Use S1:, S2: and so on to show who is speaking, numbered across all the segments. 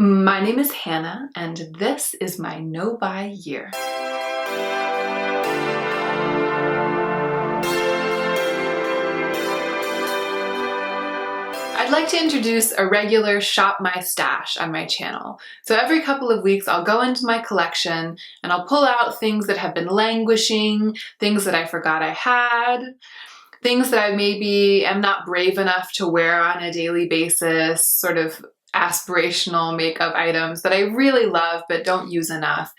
S1: My name is Hannah, and this is my no-buy year. I'd like to introduce a regular Shop My Stash on my channel. So every couple of weeks I'll go into my collection and I'll pull out things that have been languishing, things that I forgot I had, things that I maybe am not brave enough to wear on a daily basis, sort of aspirational makeup items that I really love but don't use enough.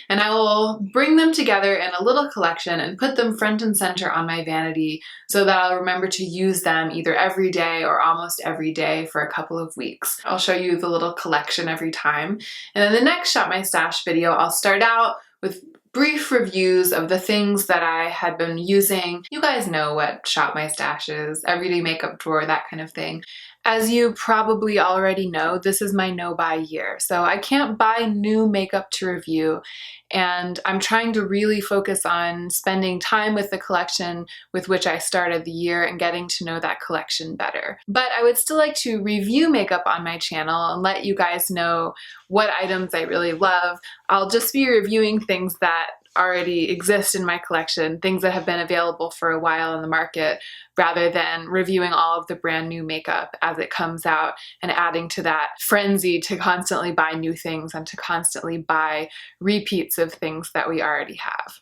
S1: And I will bring them together in a little collection and put them front and center on my vanity so that I'll remember to use them either every day or almost every day for a couple of weeks. I'll show you the little collection every time. And in the next Shop My Stash video, I'll start out with brief reviews of the things that I had been using. You guys know what Shop My Stash is, everyday makeup drawer, that kind of thing. As you probably already know, this is my no-buy year, so I can't buy new makeup to review, and I'm trying to really focus on spending time with the collection with which I started the year and getting to know that collection better. But I would still like to review makeup on my channel and let you guys know what items I really love. I'll just be reviewing things that already exist in my collection, things that have been available for a while in the market, rather than reviewing all of the brand new makeup as it comes out and adding to that frenzy to constantly buy new things and to constantly buy repeats of things that we already have.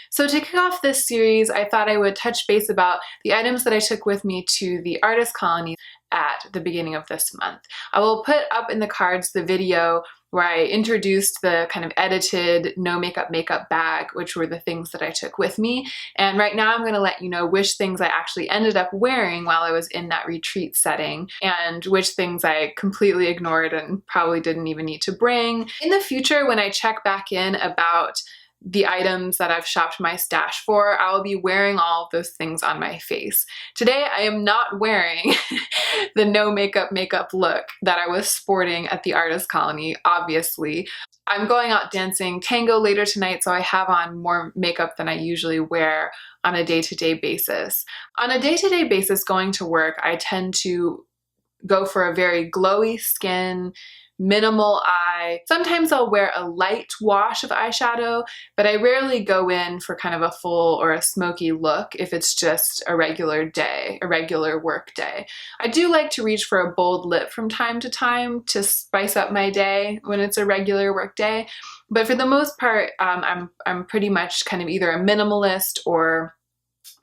S1: So to kick off this series, I thought I would touch base about the items that I took with me to the artist colony at the beginning of this month. I will put up in the cards the video where I introduced the kind of edited no makeup bag, which were the things that I took with me. And right now I'm going to let you know which things I actually ended up wearing while I was in that retreat setting and which things I completely ignored and probably didn't even need to bring. In the future, when I check back in about the items that I've shopped my stash for, I'll be wearing all of those things on my face. Today I am not wearing the no makeup look that I was sporting at the artist colony, obviously. I'm going out dancing tango later tonight, so I have on more makeup than I usually wear on a day-to-day basis. On a day-to-day basis going to work, I tend to go for a very glowy skin, minimal eye. Sometimes I'll wear a light wash of eyeshadow, but I rarely go in for kind of a full or a smoky look if it's just a regular day, a regular work day. I do like to reach for a bold lip from time to time to spice up my day when it's a regular work day, but for the most part, I'm pretty much kind of either a minimalist or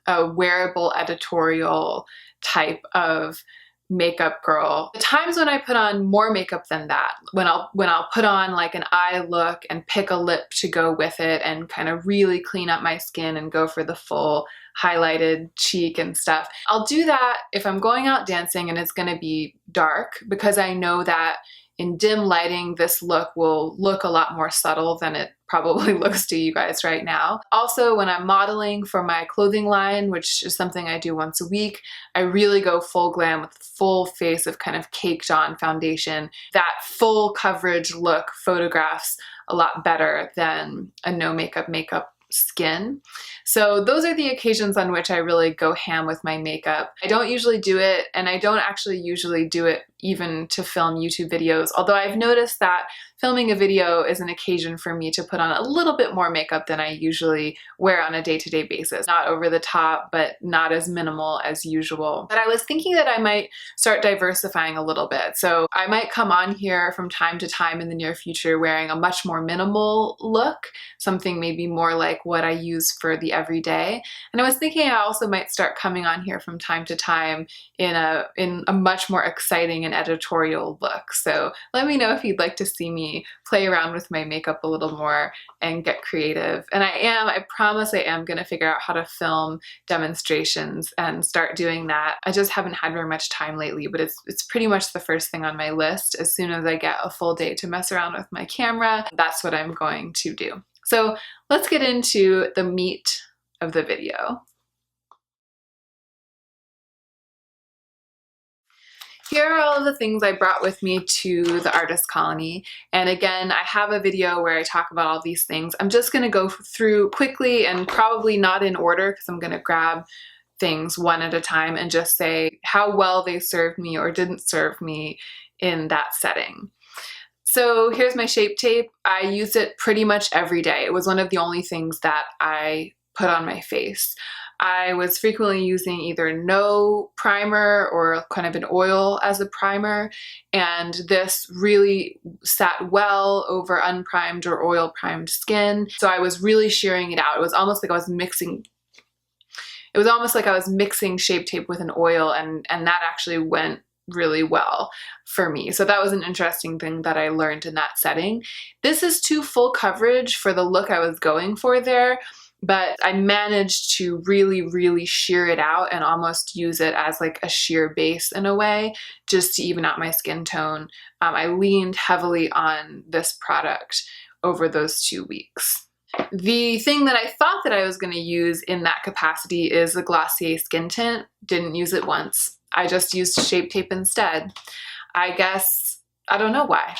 S1: a wearable editorial type of makeup girl. The times when I put on more makeup than that, when I'll put on like an eye look and pick a lip to go with it and kind of really clean up my skin and go for the full highlighted cheek and stuff. I'll do that if I'm going out dancing and it's going to be dark, because I know that in dim lighting, this look will look a lot more subtle than it probably looks to you guys right now. Also, when I'm modeling for my clothing line, which is something I do once a week, I really go full glam with full face of kind of caked on foundation. That full coverage look photographs a lot better than a no makeup skin. So those are the occasions on which I really go ham with my makeup. I don't usually do it, and I don't actually usually do it even to film YouTube videos, although I've noticed that filming a video is an occasion for me to put on a little bit more makeup than I usually wear on a day-to-day basis. Not over the top, but not as minimal as usual. But I was thinking that I might start diversifying a little bit. So I might come on here from time to time in the near future wearing a much more minimal look, something maybe more like what I use for the everyday. And I was thinking I also might start coming on here from time to time in a much more exciting and editorial look. So let me know if you'd like to see me play around with my makeup a little more and get creative. And I promise I am going to figure out how to film demonstrations and start doing that. I just haven't had very much time lately, but it's pretty much the first thing on my list. As soon as I get a full day to mess around with my camera, that's what I'm going to do. So let's get into the meat of the video. Here are all of the things I brought with me to the artist colony. And again, I have a video where I talk about all these things. I'm just going to go through quickly and probably not in order because I'm going to grab things one at a time and just say how well they served me or didn't serve me in that setting. So here's my Shape Tape. I used it pretty much every day. It was one of the only things that I put on my face. I was frequently using either no primer or kind of an oil as a primer, and this really sat well over unprimed or oil primed skin. So I was really shearing it out. It was almost like I was mixing Shape Tape with an oil, and that actually went really well for me. So that was an interesting thing that I learned in that setting. This is too full coverage for the look I was going for there, but I managed to really sheer it out and almost use it as like a sheer base in a way, just to even out my skin tone. I leaned heavily on this product over those 2 weeks. The thing that I thought that I was going to use in that capacity is the Glossier Skin Tint. Didn't use it once. I just used Shape Tape instead. I guess, I don't know why.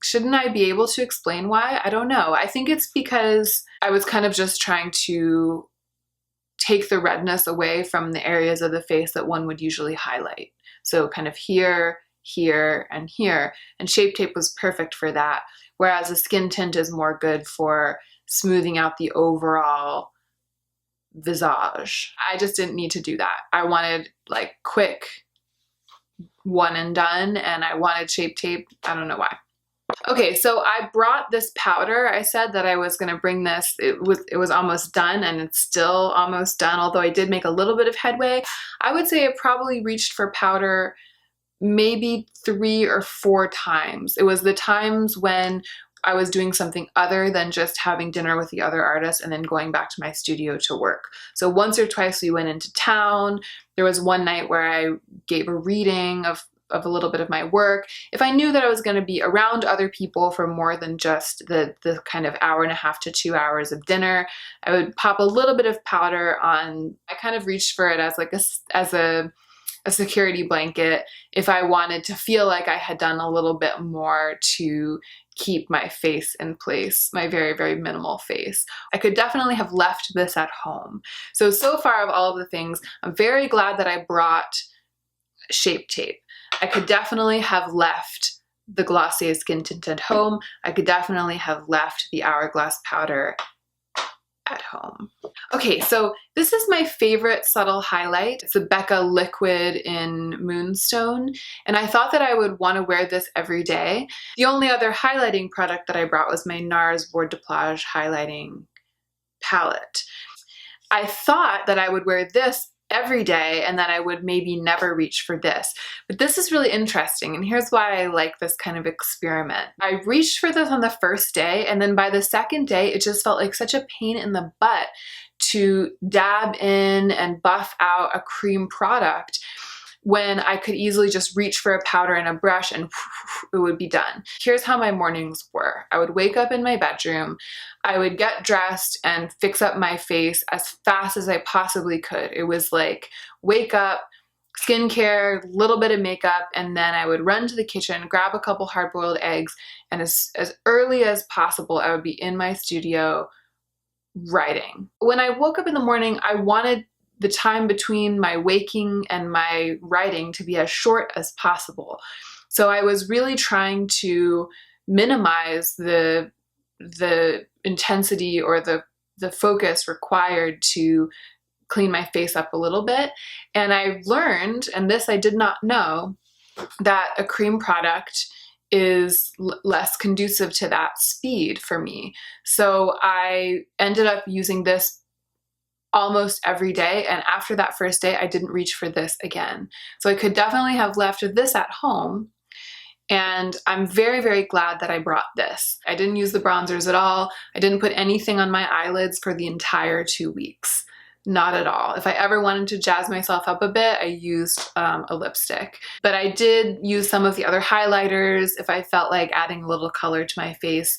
S1: Shouldn't I be able to explain why? I don't know. I think it's because I was kind of just trying to take the redness away from the areas of the face that one would usually highlight. So kind of here, here, and here. And Shape Tape was perfect for that. Whereas a skin tint is more good for smoothing out the overall visage. I just didn't need to do that. I wanted like quick one and done, and I wanted Shape Tape. I don't know why. Okay, so I brought this powder. I said that I was going to bring this. It was almost done, and it's still almost done, although I did make a little bit of headway. I would say I probably reached for powder maybe 3 or 4 times. It was the times when I was doing something other than just having dinner with the other artists and then going back to my studio to work. So once or twice we went into town. There was one night where I gave a reading of a little bit of my work. If I knew that I was going to be around other people for more than just the kind of hour and a half to 2 hours of dinner, I would pop a little bit of powder on. I kind of reached for it as like a security blanket if I wanted to feel like I had done a little bit more to keep my face in place, my very minimal face. I could definitely have left this at home. So far of all of the things, I'm very glad that I brought Shape Tape. I could definitely have left the Glossier Skin Tint at home. I could definitely have left the Hourglass powder at home. Okay, so this is my favorite subtle highlight. It's the Becca Liquid in Moonstone, and I thought that I would want to wear this every day. The only other highlighting product that I brought was my Nars Bord de Plage highlighting palette. I thought that I would wear this every day and that I would maybe never reach for this. But this is really interesting, and here's why I like this kind of experiment. I reached for this on the first day, and then by the second day it just felt like such a pain in the butt to dab in and buff out a cream product when I could easily just reach for a powder and a brush and it would be done. Here's how my mornings were. I would wake up in my bedroom, I would get dressed and fix up my face as fast as I possibly could. It was like wake up, skincare, little bit of makeup, and then I would run to the kitchen, grab a couple hard-boiled eggs, and as early as possible I would be in my studio writing. When I woke up in the morning, I wanted the time between my waking and my writing to be as short as possible. So I was really trying to minimize the intensity or the focus required to clean my face up a little bit. And I learned, and this I did not know, that a cream product is less conducive to that speed for me. So I ended up using this almost every day, and after that first day I didn't reach for this again. So I could definitely have left this at home, and I'm very glad that I brought this. I didn't use the bronzers at all. I didn't put anything on my eyelids for the entire 2 weeks. Not at all. If I ever wanted to jazz myself up a bit, I used a lipstick. But I did use some of the other highlighters if I felt like adding a little color to my face.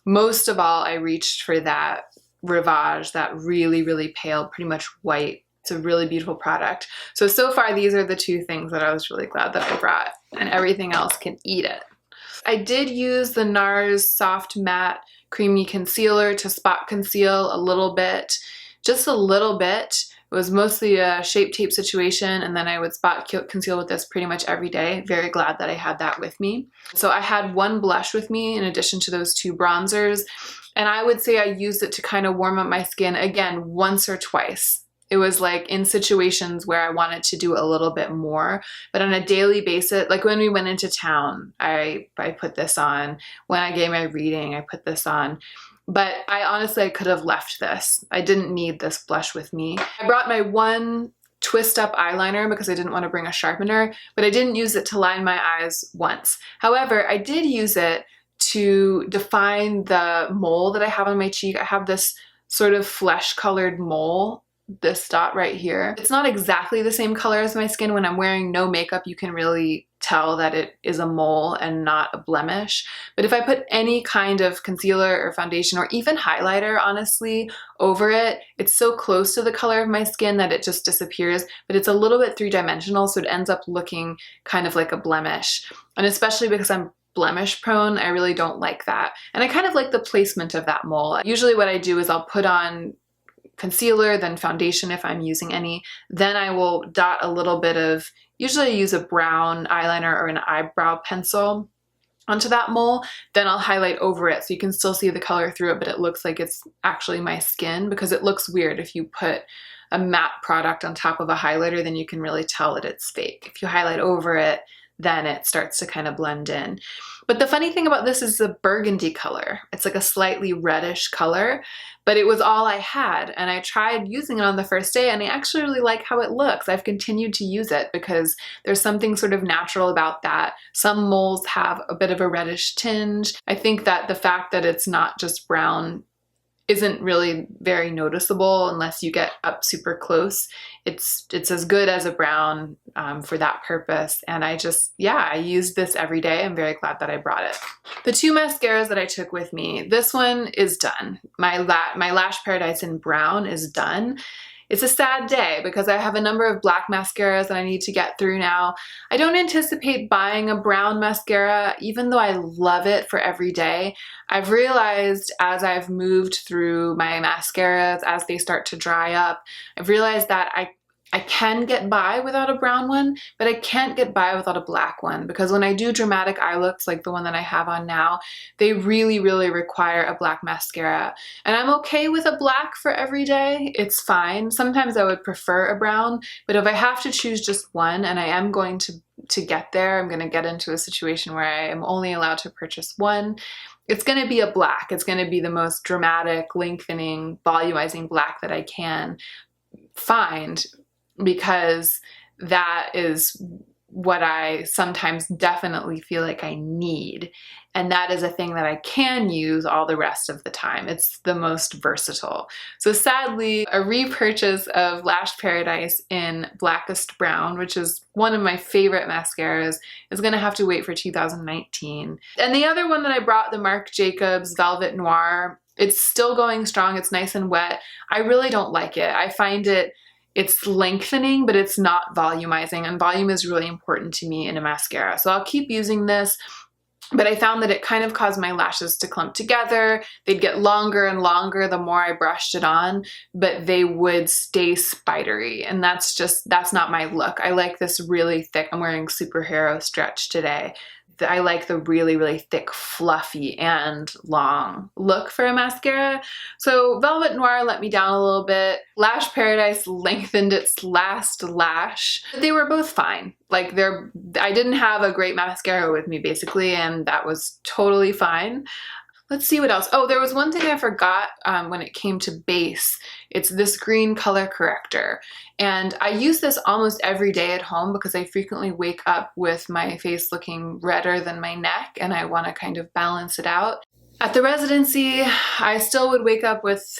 S1: Most of all, I reached for that Rivage, that really pale, pretty much white. It's a really beautiful product. So far these are the 2 things that I was really glad that I brought, and everything else can eat it. I did use the Nars Soft Matte Creamy Concealer to spot conceal a little bit, just a little bit, It was mostly a Shape Tape situation, and then I would spot conceal with this pretty much every day. Very glad that I had that with me. So I had one blush with me in addition to those two bronzers, and I would say I used it to kind of warm up my skin, again, once or twice. It was like in situations where I wanted to do a little bit more, but on a daily basis, like when we went into town, I put this on. When I gave my reading, I put this on. But I honestly could have left this. I didn't need this blush with me. I brought my one twist up eyeliner because I didn't want to bring a sharpener, but I didn't use it to line my eyes once. However, I did use it to define the mole that I have on my cheek. I have this sort of flesh colored mole, this dot right here. It's not exactly the same color as my skin. When I'm wearing no makeup, you can really tell that it is a mole and not a blemish. But if I put any kind of concealer or foundation or even highlighter, honestly, over it, it's so close to the color of my skin that it just disappears, but it's a little bit three-dimensional, so it ends up looking kind of like a blemish. And especially because I'm blemish prone, I really don't like that. And I kind of like the placement of that mole. Usually what I do is I'll put on concealer, then foundation if I'm using any. Then I will dot a little bit of, usually I use a brown eyeliner or an eyebrow pencil onto that mole. Then I'll highlight over it so you can still see the color through it, but it looks like it's actually my skin, because it looks weird if you put a matte product on top of a highlighter, then you can really tell that it's fake. If you highlight over it, then it starts to kind of blend in. But the funny thing about this is the burgundy color. It's like a slightly reddish color, but it was all I had. And I tried using it on the first day, and I actually really like how it looks. I've continued to use it because there's something sort of natural about that. Some moles have a bit of a reddish tinge. I think that the fact that it's not just brown isn't really very noticeable unless you get up super close. It's as good as a brown for that purpose. And I use this every day. I'm very glad that I brought it. The two mascaras that I took with me, this one is done. My Lash Paradise in brown is done. It's a sad day because I have a number of black mascaras that I need to get through now. I don't anticipate buying a brown mascara, even though I love it for every day. I've realized as I've moved through my mascaras, as they start to dry up, I've realized that I can get by without a brown one, but I can't get by without a black one, because when I do dramatic eye looks like the one that I have on now, they really, really require a black mascara. And I'm okay with a black for every day. It's fine. Sometimes I would prefer a brown, but if I have to choose just one, and I am going to get there, I'm going to get into a situation where I am only allowed to purchase one, it's going to be a black. It's going to be the most dramatic, lengthening, volumizing black that I can find, because that is what I sometimes definitely feel like I need. And that is a thing that I can use all the rest of the time. It's the most versatile. So sadly, a repurchase of Lash Paradise in Blackest Brown, which is one of my favorite mascaras, is gonna have to wait for 2019. And the other one that I brought, the Marc Jacobs Velvet Noir, it's still going strong. It's nice and wet. I really don't like it. I find it's lengthening, but it's not volumizing, and volume is really important to me in a mascara. So I'll keep using this, but I found that it kind of caused my lashes to clump together. They'd get longer and longer the more I brushed it on, but they would stay spidery, and that's not my look. I like this really thick, I'm wearing Superhero Stretch today. I like the really, really thick, fluffy, and long look for a mascara. So Velvet Noir let me down a little bit. Lash Paradise lengthened its last lash. They were both fine. Like I didn't have a great mascara with me basically, and that was totally fine. Let's see what else. Oh, there was one thing I forgot when it came to base. It's this green color corrector. And I use this almost every day at home because I frequently wake up with my face looking redder than my neck, and I want to kind of balance it out. At the residency, I still would wake up with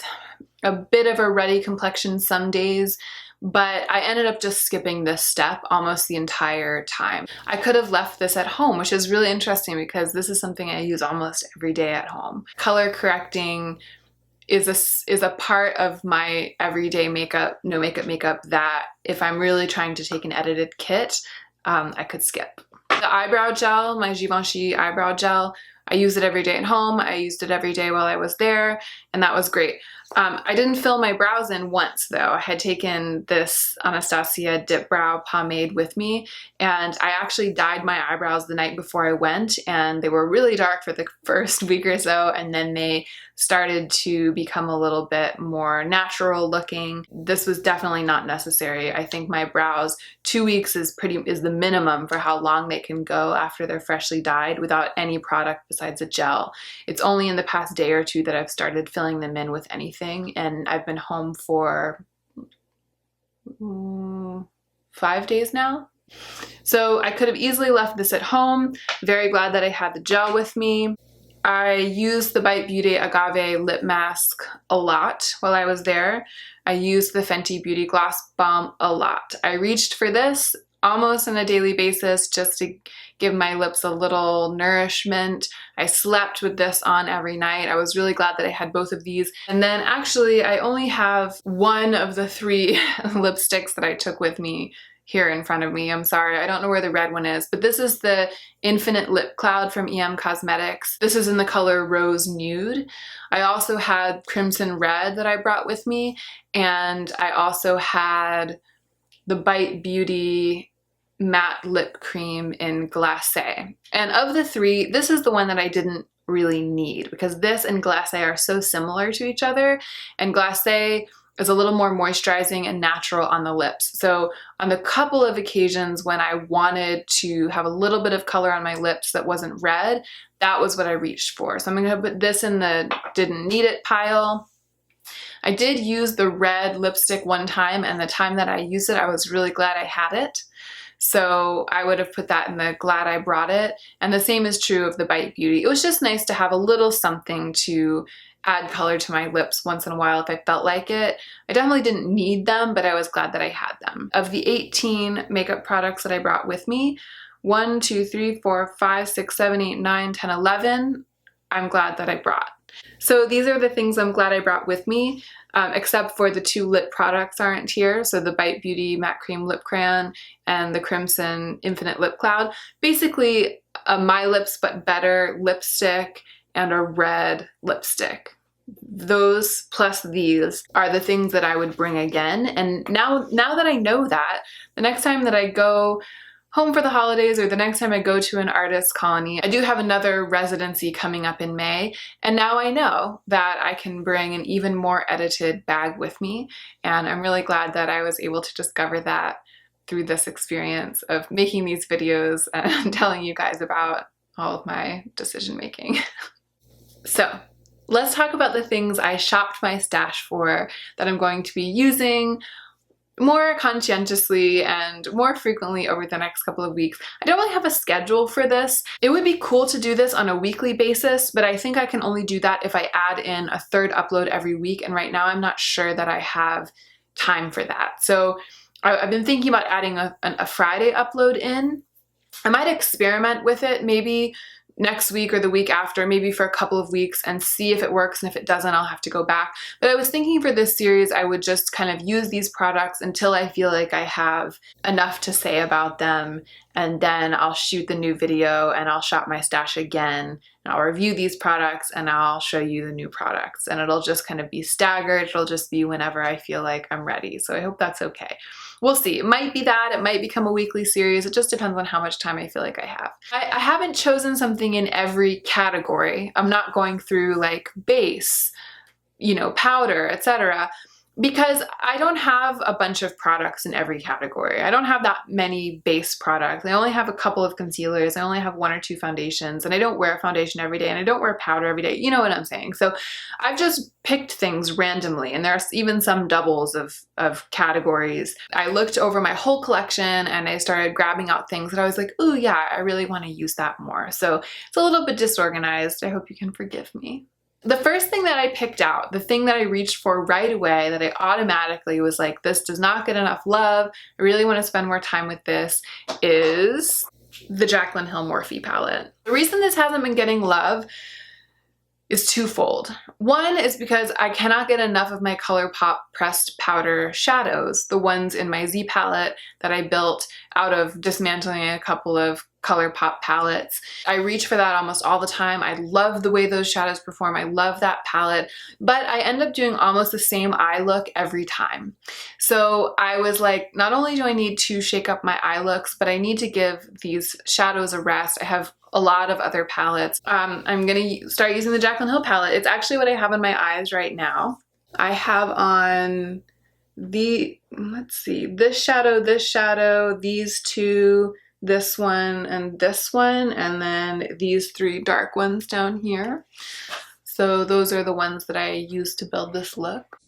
S1: a bit of a ruddy complexion some days, but I ended up just skipping this step almost the entire time. I could have left this at home, which is really interesting because this is something I use almost every day at home. Color correcting is a part of my everyday makeup, no makeup that if I'm really trying to take an edited kit, I could skip. The eyebrow gel, my Givenchy eyebrow gel, I used it every day at home. I used it every day while I was there, and that was great. I didn't fill my brows in once though. I had taken this Anastasia Dip Brow Pomade with me, and I actually dyed my eyebrows the night before I went, and they were really dark for the first week or so, and then they started to become a little bit more natural looking. This was definitely not necessary. I think my brows, 2 weeks is the minimum for how long they can go after they're freshly dyed without any product besides a gel. It's only in the past day or two that I've started filling them in with anything, and I've been home for 5 days now. So I could have easily left this at home. Very glad that I had the gel with me. I used the Bite Beauty Agave Lip Mask a lot while I was there. I used the Fenty Beauty Gloss Balm a lot. I reached for this almost on a daily basis just to give my lips a little nourishment. I slept with this on every night. I was really glad that I had both of these. And then actually I only have one of the 3 lipsticks that I took with me here in front of me. I'm sorry, I don't know where the red one is, but this is the Infinite Lip Cloud from EM Cosmetics. This is in the color Rose Nude. I also had Crimson Red that I brought with me, and I also had the Bite Beauty Matte Lip Cream in Glacé. And of the 3, this is the one that I didn't really need, because this and Glacé are so similar to each other, and Glacé is a little more moisturizing and natural on the lips. So on the couple of occasions when I wanted to have a little bit of color on my lips that wasn't red, that was what I reached for. So I'm gonna put this in the didn't need it pile. I did use the red lipstick one time, and the time that I used it, I was really glad I had it. So I would have put that in the glad I brought it. And the same is true of the Bite Beauty. It was just nice to have a little something to add color to my lips once in a while if I felt like it. I definitely didn't need them, but I was glad that I had them. Of the 18 makeup products that I brought with me, 1, 2, 3, 4, 5, 6, 7, 8, 9, 10, 11, I'm glad that I brought. So these are the things I'm glad I brought with me, except for the 2 lip products aren't here. So the Bite Beauty Matte Cream Lip Crayon and the Crimson Infinite Lip Cloud. Basically a My Lips But Better lipstick and a red lipstick. Those plus these are the things that I would bring again. And now that I know that, the next time that I go home for the holidays or the next time I go to an artist colony, I do have another residency coming up in May, and now I know that I can bring an even more edited bag with me, and I'm really glad that I was able to discover that through this experience of making these videos and telling you guys about all of my decision making. So let's talk about the things I shopped my stash for that I'm going to be using more conscientiously and more frequently over the next couple of weeks. I don't really have a schedule for this. It would be cool to do this on a weekly basis, but I think I can only do that if I add in a 3rd upload every week, and right now I'm not sure that I have time for that. So I've been thinking about adding a Friday upload in. I might experiment with it maybe next week or the week after, maybe for a couple of weeks, and see if it works, and if it doesn't, I'll have to go back. But I was thinking for this series, I would just kind of use these products until I feel like I have enough to say about them, and then I'll shoot the new video and I'll shop my stash again, and I'll review these products and I'll show you the new products, and it'll just kind of be staggered. It'll just be whenever I feel like I'm ready. So I hope that's okay. We'll see. It might be that, it might become a weekly series. It just depends on how much time I feel like I have. I haven't chosen something in every category. I'm not going through like base, you know, powder, etc. because I don't have a bunch of products in every category. I don't have that many base products. I only have a couple of concealers. I only have 1 or 2 foundations, and I don't wear foundation every day, and I don't wear powder every day. You know what I'm saying? So I've just picked things randomly, and there are even some doubles of categories. I looked over my whole collection and I started grabbing out things that I was like, oh yeah, I really want to use that more. So it's a little bit disorganized. I hope you can forgive me. The first thing that I picked out, the thing that I reached for right away, that I automatically was like, this does not get enough love, I really want to spend more time with this, is the Jaclyn Hill Morphe palette. The reason this hasn't been getting love is twofold. One is because I cannot get enough of my Colourpop pressed powder shadows, the ones in my Z palette that I built out of dismantling a couple of Colourpop palettes. I reach for that almost all the time. I love the way those shadows perform. I love that palette, but I end up doing almost the same eye look every time. So I was like, not only do I need to shake up my eye looks, but I need to give these shadows a rest. I have a lot of other palettes. I'm gonna start using the Jaclyn Hill palette. It's actually what I have in my eyes right now. I have on let's see, this shadow, these two, this one, and then these three dark ones down here. So those are the ones that I use to build this look.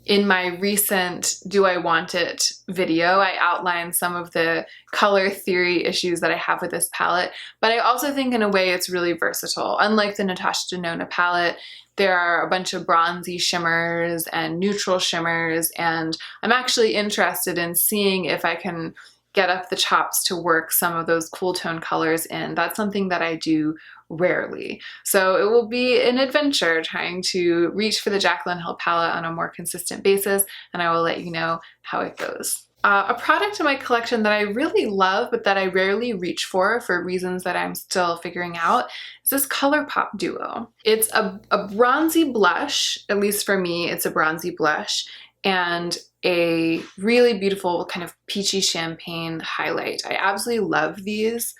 S1: In my recent Do I Want It video, I outlined some of the color theory issues that I have with this palette, but I also think in a way it's really versatile. Unlike the Natasha Denona palette, there are a bunch of bronzy shimmers and neutral shimmers, and I'm actually interested in seeing if I can get up the chops to work some of those cool tone colors in. That's something that I do rarely. So it will be an adventure trying to reach for the Jaclyn Hill palette on a more consistent basis, and I will let you know how it goes. A product in my collection that I really love but that I rarely reach for reasons that I'm still figuring out is this Colourpop duo. It's a bronzy blush, at least for me it's a bronzy blush, and a really beautiful kind of peachy champagne highlight. I absolutely love these,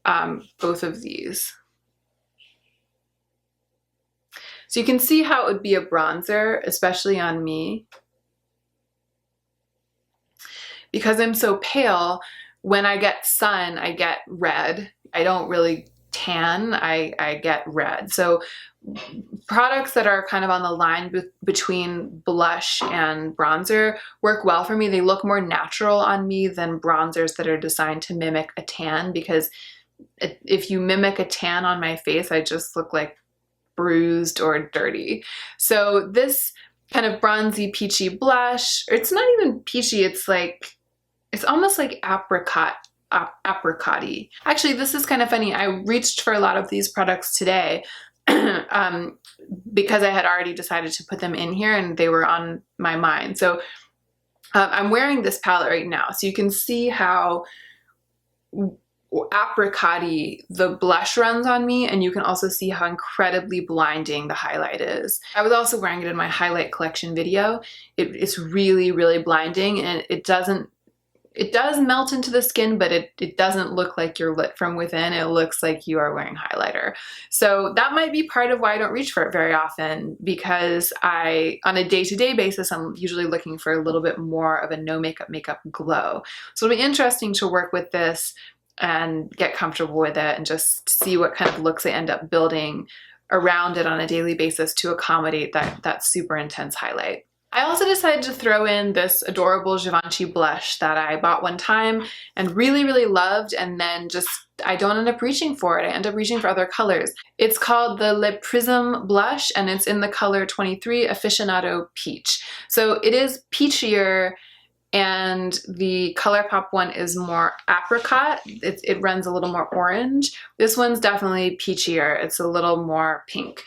S1: both of these. So you can see how it would be a bronzer, especially on me. Because I'm so pale, when I get sun, I get red. I don't really tan, I get red. So products that are kind of on the line between blush and bronzer work well for me. They look more natural on me than bronzers that are designed to mimic a tan, because if you mimic a tan on my face, I just look like bruised or dirty. So this kind of bronzy peachy blush, or it's not even peachy, it's almost like apricot-y. Actually, this is kind of funny. I reached for a lot of these products today because I had already decided to put them in here and they were on my mind. So I'm wearing this palette right now, so you can see how apricot-y the blush runs on me, and you can also see how incredibly blinding the highlight is. I was also wearing it in my highlight collection video. It's really, really blinding, and it does melt into the skin, but it doesn't look like you're lit from within. It looks like you are wearing highlighter. So that might be part of why I don't reach for it very often, because on a day-to-day basis, I'm usually looking for a little bit more of a no makeup glow. So it'll be interesting to work with this and get comfortable with it and just see what kind of looks I end up building around it on a daily basis to accommodate that super intense highlight. I also decided to throw in this adorable Givenchy blush that I bought one time and really, really loved, and then I don't end up reaching for it. I end up reaching for other colors. It's called the Le Prisme blush, and it's in the color 23 Aficionado Peach. So it is peachier, and the Colourpop one is more apricot. It runs a little more orange. This one's definitely peachier. It's a little more pink.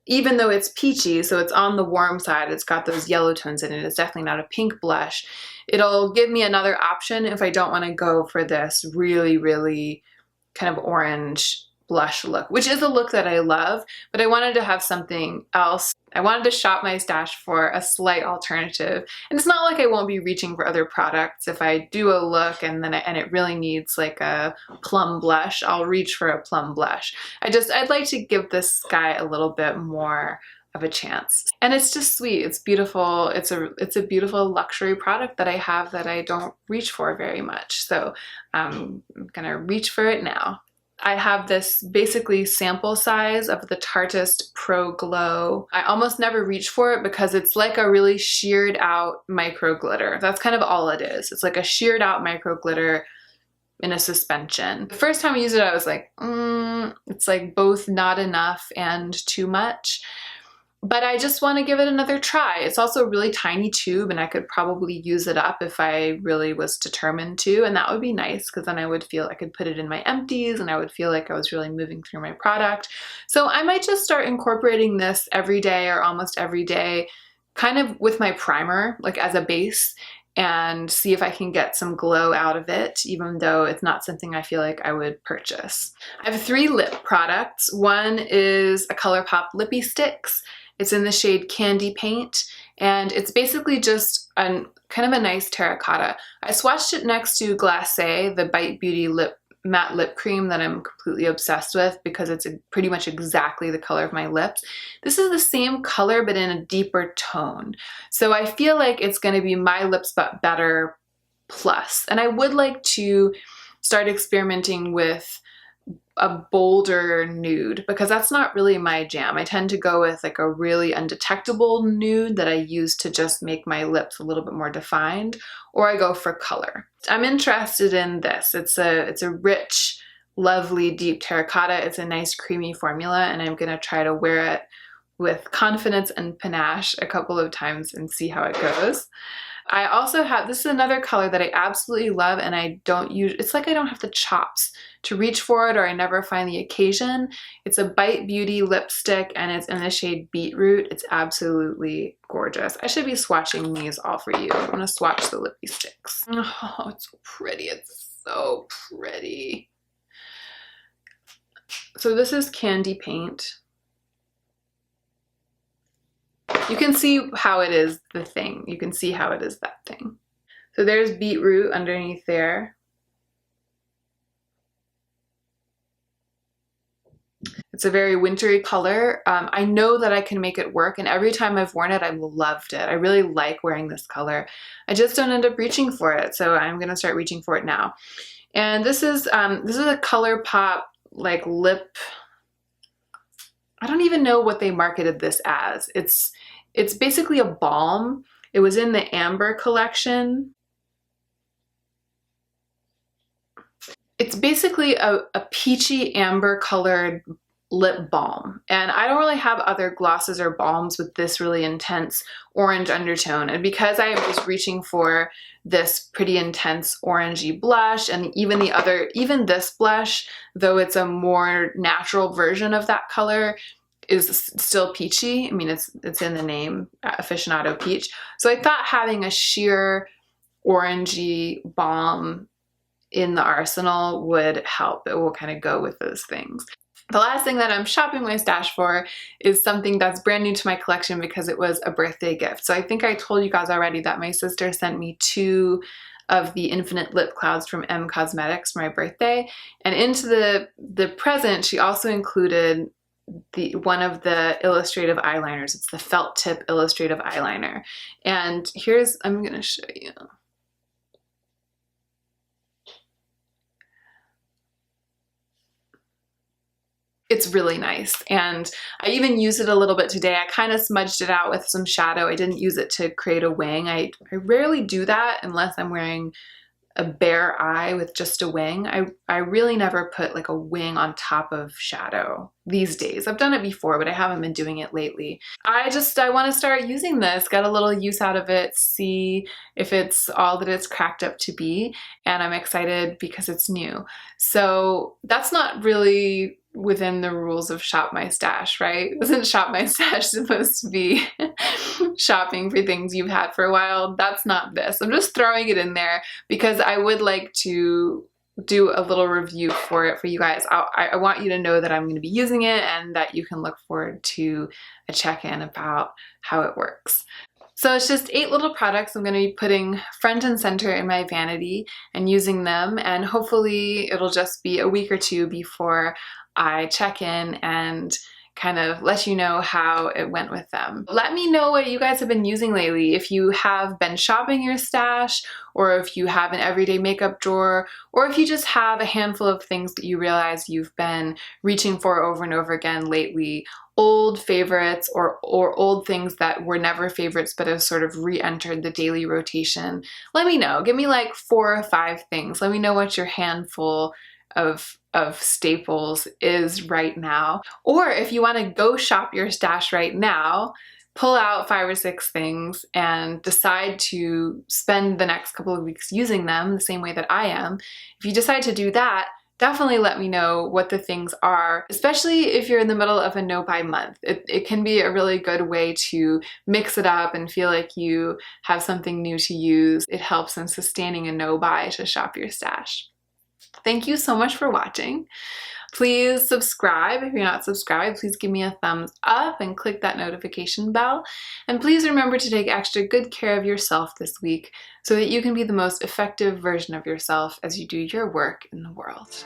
S1: Even though it's peachy, so it's on the warm side, it's got those yellow tones in it, it's definitely not a pink blush. It'll give me another option if I don't want to go for this really, really kind of orange blush look, which is a look that I love, but I wanted to have something else. I wanted to shop my stash for a slight alternative. And it's not like I won't be reaching for other products. If I do a look and it really needs like a plum blush, I'll reach for a plum blush. I'd like to give this guy a little bit more of a chance. And it's just sweet. It's beautiful. It's a beautiful luxury product that I have that I don't reach for very much. So I'm gonna reach for it now. I have this basically sample size of the Tardis Pro Glow. I almost never reach for it because it's like a really sheared out micro glitter. That's kind of all it is. It's like a sheared out micro glitter in a suspension. The first time I used it, I was like, it's like both not enough and too much. But I just want to give it another try. It's also a really tiny tube, and I could probably use it up if I really was determined to, and that would be nice because then I would feel I could put it in my empties and I would feel like I was really moving through my product. So I might just start incorporating this every day or almost every day, kind of with my primer, like as a base, and see if I can get some glow out of it, even though it's not something I feel like I would purchase. I have 3 lip products. One is a Colourpop Lippy Sticks. It's in the shade Candy Paint, and it's basically just kind of a nice terracotta. I swatched it next to Glacé, the Bite Beauty matte lip cream that I'm completely obsessed with because it's pretty much exactly the color of my lips. This is the same color but in a deeper tone. So I feel like it's going to be my lips but better plus. And I would like to start experimenting with a bolder nude because that's not really my jam. I tend to go with like a really undetectable nude that I use to just make my lips a little bit more defined, or I go for color. I'm interested in this. It's a rich, lovely, deep terracotta. It's a nice creamy formula, and I'm gonna try to wear it with confidence and panache a couple of times and see how it goes. I also have, this is another color that I absolutely love, and I don't use, it's like I don't have the chops to reach for it, or I never find the occasion. It's a Bite Beauty lipstick, and it's in the shade Beetroot. It's absolutely gorgeous. I should be swatching these all for you. I'm gonna swatch the lippy sticks. Oh, it's so pretty. It's so pretty. So this is Candy Paint. You can see how it is the thing. You can see how it is that thing. So there's Beetroot underneath there. It's a very wintry color. I know that I can make it work, and every time I've worn it, I've loved it. I really like wearing this color. I just don't end up reaching for it, so I'm gonna start reaching for it now. And this is a Colourpop like lip. I don't even know what they marketed this as. It's basically a balm. It was in the Amber collection. It's basically a peachy amber colored lip balm, and I don't really have other glosses or balms with this really intense orange undertone, and because I am just reaching for this pretty intense orangey blush, and even this blush, though it's a more natural version of that color, is still peachy. I mean, it's in the name, Aficionado Peach. So I thought having a sheer orangey balm in the arsenal would help. It will kind of go with those things. The last thing that I'm shopping my stash for is something that's brand new to my collection because it was a birthday gift. So I think I told you guys already that my sister sent me 2 of the Infinite Lip Clouds from M Cosmetics for my birthday. And into the present, she also included one of the illustrative eyeliners. It's the felt tip illustrative eyeliner. And I'm gonna show you. It's really nice, and I even used it a little bit today. I kind of smudged it out with some shadow. I didn't use it to create a wing. I rarely do that unless I'm wearing a bare eye with just a wing. I really never put like a wing on top of shadow these days. I've done it before, but I haven't been doing it lately. I want to start using this, get a little use out of it, see if it's all that it's cracked up to be, and I'm excited because it's new. So that's not really within the rules of Shop My Stash, right? Isn't Shop My Stash supposed to be shopping for things you've had for a while? That's not this. I'm just throwing it in there because I would like to do a little review for it for you guys. I want you to know that I'm going to be using it and that you can look forward to a check-in about how it works. So it's just 8 little products I'm going to be putting front and center in my vanity and using them, and hopefully it'll just be a week or 2 before I check in and kind of let you know how it went with them. Let me know what you guys have been using lately. If you have been shopping your stash, or if you have an everyday makeup drawer, or if you just have a handful of things that you realize you've been reaching for over and over again lately. Old favorites or old things that were never favorites but have sort of re-entered the daily rotation. Let me know. Give me like 4 or 5 things. Let me know what your handful of staples is right now. Or if you want to go shop your stash right now, pull out 5 or 6 things and decide to spend the next couple of weeks using them the same way that I am. If you decide to do that, definitely let me know what the things are, especially if you're in the middle of a no-buy month. It can be a really good way to mix it up and feel like you have something new to use. It helps in sustaining a no-buy to shop your stash. Thank you so much for watching. Please subscribe. If you're not subscribed, please give me a thumbs up and click that notification bell. And please remember to take extra good care of yourself this week so that you can be the most effective version of yourself as you do your work in the world.